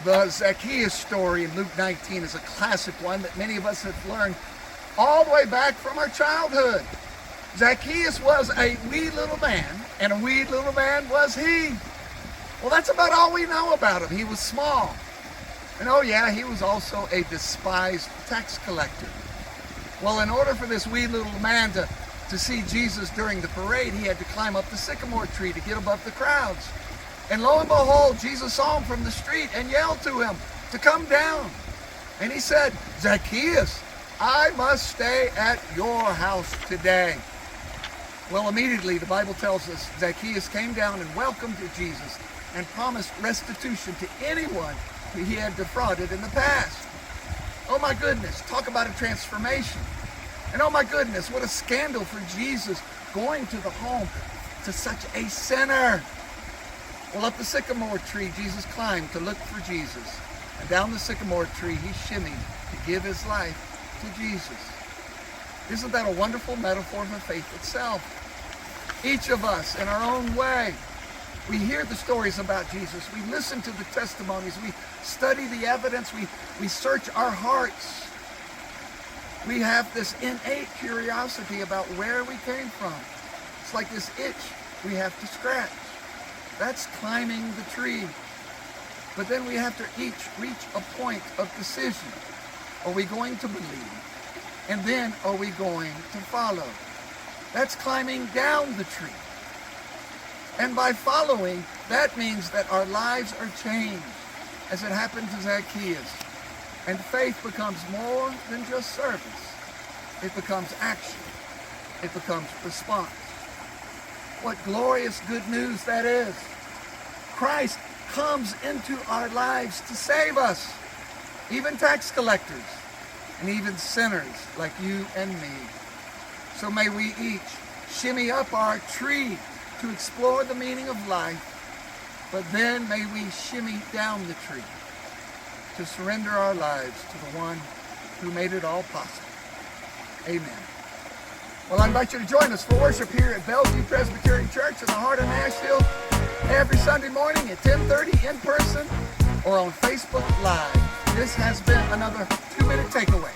The Zacchaeus story in Luke 19 is a classic one that many of us have learned all the way back from our childhood. Zacchaeus was a wee little man, and a wee little man was he. Well, that's about all we know about him. He was small. And oh yeah, he was also a despised tax collector. Well, in order for this wee little man to see Jesus during the parade, he had to climb up the sycamore tree to get above the crowds. And lo and behold, Jesus saw him from the street and yelled to him to come down. And he said, "Zacchaeus, I must stay at your house today." Well, immediately the Bible tells us Zacchaeus came down and welcomed Jesus and promised restitution to anyone who he had defrauded in the past. Oh my goodness, talk about a transformation. And oh my goodness, what a scandal for Jesus going to the home to such a sinner. Well, up the sycamore tree, Jesus climbed to look for Jesus. And down the sycamore tree, he shimmied to give his life to Jesus. Isn't that a wonderful metaphor for faith itself? Each of us, in our own way, we hear the stories about Jesus. We listen to the testimonies. We study the evidence. We search our hearts. We have this innate curiosity about where we came from. It's like this itch we have to scratch. That's climbing the tree. But then we have to each reach a point of decision. Are we going to believe? And then are we going to follow? That's climbing down the tree. And by following, that means that our lives are changed, as it happened to Zacchaeus. And faith becomes more than just service. It becomes action. It becomes response. What glorious good news that is. Christ comes into our lives to save us, even tax collectors and even sinners like you and me. So may we each shimmy up our tree to explore the meaning of life, but then may we shimmy down the tree to surrender our lives to the one who made it all possible. Amen. Well, I invite you to join us for worship here at Bellevue Presbyterian Church in the heart of Nashville every Sunday morning at 10:30 in person or on Facebook Live. This has been another 2-minute takeaway.